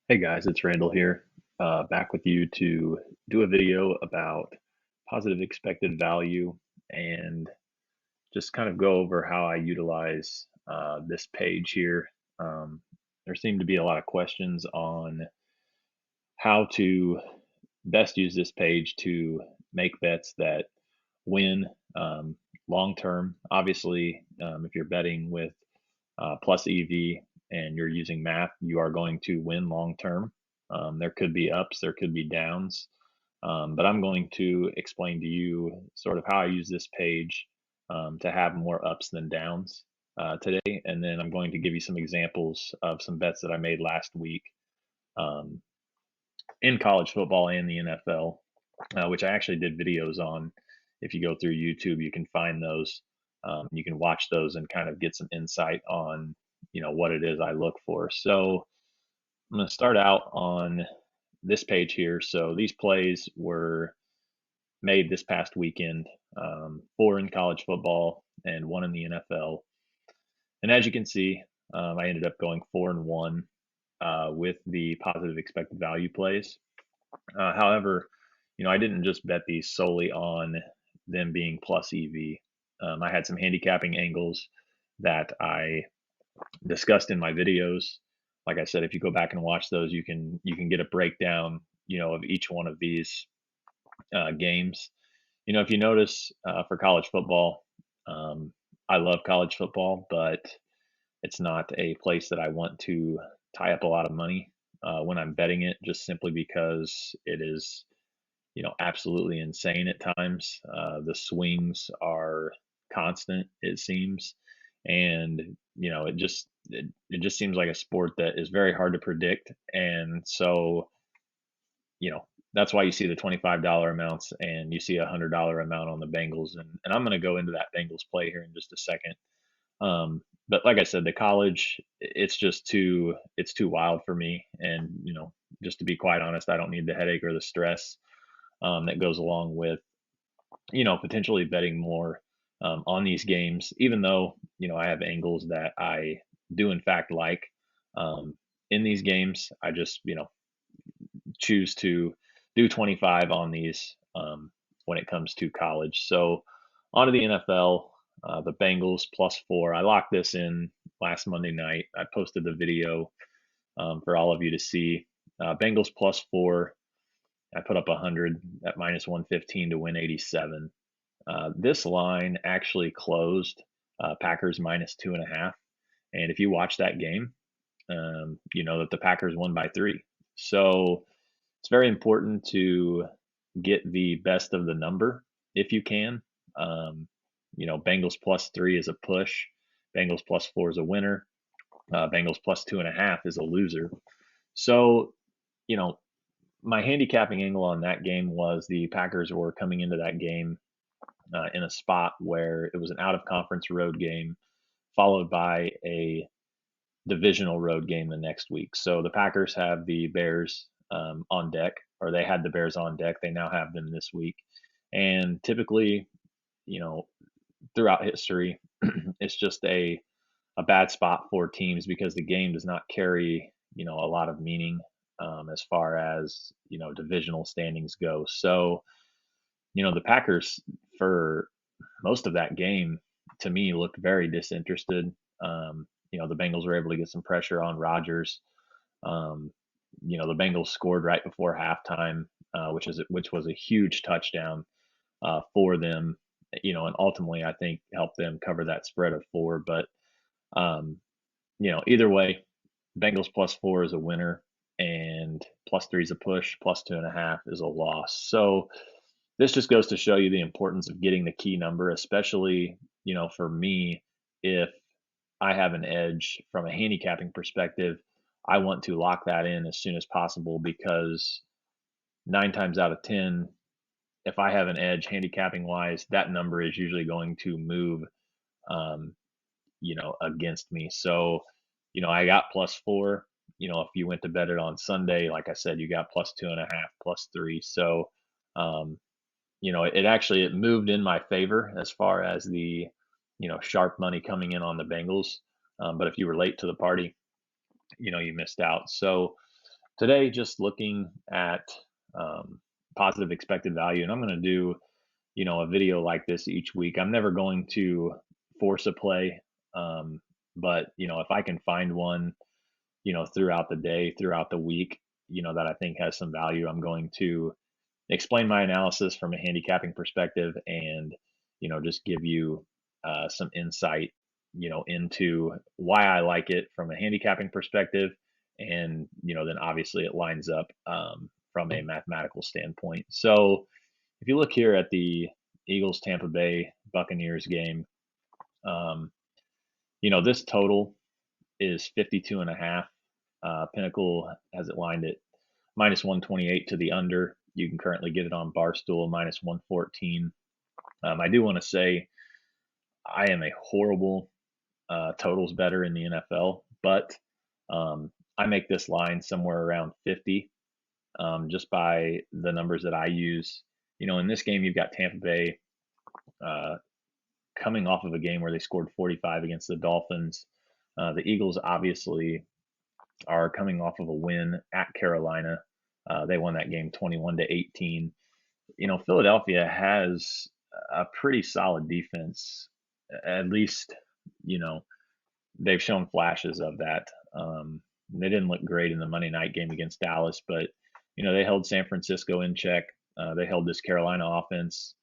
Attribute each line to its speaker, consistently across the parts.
Speaker 1: Hey guys, it's Randall here, back with you to do a video about positive expected value and just kind of go over how I utilize this page here. There seem to be a lot of questions on how to best use this page to make bets that win long term. Obviously, if you're betting with plus EV and you're using math, you are going to win long term. There could be ups, there could be downs, but I'm going to explain to you sort of how I use this page to have more ups than downs today. And then I'm going to give you some examples of some bets that I made last week um, in college football and the NFL, which I actually did videos on. If you go through YouTube, you can find those. You can watch those and kind of get some insight on, what it is I look for. So I'm going to start out on this page here. So these plays were made this past weekend, four in college football and one in the NFL. And as you can see, I ended up going 4-1 with the positive expected value plays. However, I didn't just bet these solely on them being plus EV. I had some handicapping angles that I discussed in my videos. Like I said, if you go back and watch those, you can get a breakdown, of each one of these games. If you notice for college football, I love college football, but it's not a place that I want to tie up a lot of money when I'm betting it, just simply because it is absolutely insane at times. The swings are constant, it seems, and it just seems like a sport that is very hard to predict. And so, you know, that's why you see the $25 amounts and you see $100 amount on the Bengals. And I'm going to go into that Bengals play here in just a second. But like I said, the college, it's too wild for me. And, just to be quite honest, I don't need the headache or the stress that goes along with potentially betting more on these games, even though I have angles that I do in fact like in these games. I just choose to do 25 on these when it comes to college. So on to the NFL, the Bengals +4. I locked this in last Monday night. I posted the video for all of you to see. Bengals +4. I put up 100 at -115 to win 87. This line actually closed Packers -2.5. And if you watch that game, you know that the Packers won by 3. So it's very important to get the best of the number if you can. Bengals +3 is a push. Bengals +4 is a winner. Bengals +2.5 is a loser. So, you know, my handicapping angle on that game was the Packers were coming into that game in a spot where it was an out of conference road game, followed by a divisional road game the next week. So the Packers have the Bears on deck, or they had the Bears on deck. They now have them this week. And typically, you know, throughout history, it's just a bad spot for teams because the game does not carry, a lot of meaning as far as, divisional standings go. So, the Packers for most of that game to me looked very disinterested. The Bengals were able to get some pressure on Rodgers. Um, the Bengals scored right before halftime, which was a huge touchdown for them. And ultimately I think helped them cover that spread of 4. But um, either way, Bengals +4 is a winner, and +3 is a push, +2.5 is a loss. So this just goes to show you the importance of getting the key number, especially, for me, if I have an edge from a handicapping perspective, I want to lock that in as soon as possible because 9 times out of 10, if I have an edge handicapping wise, that number is usually going to move, um, against me. So, I got +4. If you went to bet it on Sunday, like I said, you got +2.5, +3. So, um, it moved in my favor as far as the sharp money coming in on the Bengals. But if you were late to the party, you missed out. So Today, just looking at um, positive expected value, and I'm going to do, a video like this each week. I'm never going to force a play, but if I can find one, throughout the day, throughout the week, that I think has some value, I'm going to explain my analysis from a handicapping perspective and just give you some insight into why I like it from a handicapping perspective, and then obviously it lines up from a mathematical standpoint. So if you look here at the Eagles Tampa Bay Buccaneers game, um, this total is 52 and a half. Pinnacle has it lined at minus 128 to the under. You can currently get it on Barstool minus 114. I do want to say I am a horrible totals better in the NFL, but I make this line somewhere around 50 just by the numbers that I use. In this game, you've got Tampa Bay uh, coming off of a game where they scored 45 against the Dolphins. The Eagles obviously are coming off of a win at Carolina. They won that game 21-18. Philadelphia has a pretty solid defense. At least, you know, they've shown flashes of that. They didn't look great in the Monday night game against Dallas, but they held San Francisco in check. They held this Carolina offense,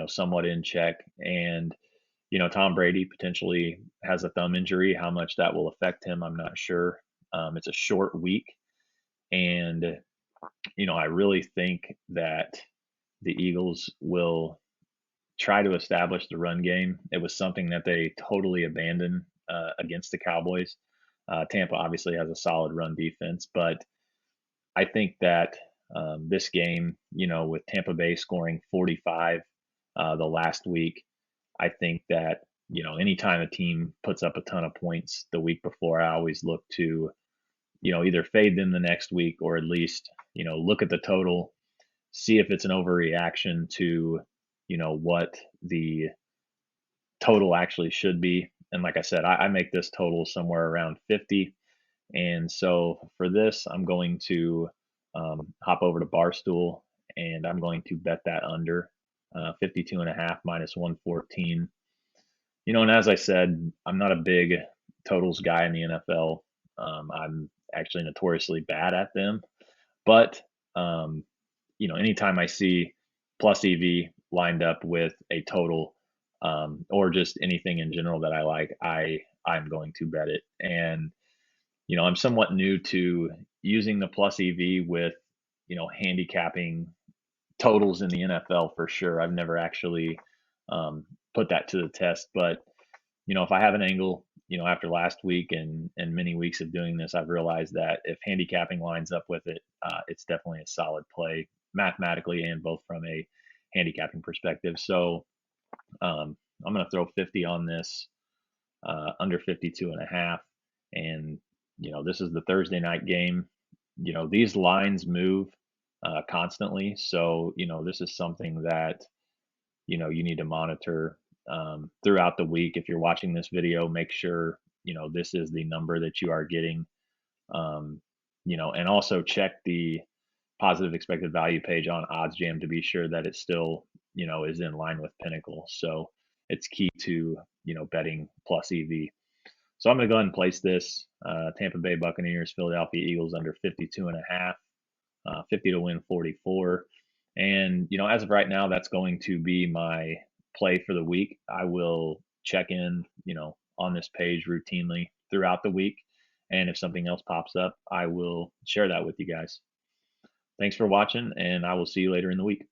Speaker 1: somewhat in check. And Tom Brady potentially has a thumb injury. How much that will affect him, I'm not sure. It's a short week, and I really think that the Eagles will try to establish the run game. It was something that they totally abandoned against the Cowboys. Tampa obviously has a solid run defense, but I think that this game, with Tampa Bay scoring 45 the last week, I think that anytime a team puts up a ton of points the week before, I always look to either fade them the next week or at least look at the total, see if it's an overreaction to what the total actually should be. And like I said, I make this total somewhere around 50. And so for this, I'm going to hop over to Barstool and I'm going to bet that under 52 and a half minus 114. And as I said, I'm not a big totals guy in the NFL. I'm actually notoriously bad at them. But um, anytime I see plus EV lined up with a total, or just anything in general that I like, I'm going to bet it. And I'm somewhat new to using the plus EV with handicapping totals in the NFL for sure. I've never actually put that to the test, but if I have an angle, after last week and many weeks of doing this, I've realized that if handicapping lines up with it, it's definitely a solid play mathematically and both from a handicapping perspective. So I'm going to throw 50 on this, under 52 and a half. And, this is the Thursday night game. These lines move constantly. So, this is something that, you need to monitor throughout the week. If you're watching this video, make sure, this is the number that you are getting, and also check the positive expected value page on OddsJam to be sure that it still, is in line with Pinnacle. So it's key to, betting plus EV. So I'm going to go ahead and place this Tampa Bay Buccaneers, Philadelphia Eagles under 52 and a half, 50 to win 44. And, as of right now, that's going to be my play for the week. I will check in, on this page routinely throughout the week. And if something else pops up, I will share that with you guys. Thanks for watching, and I will see you later in the week.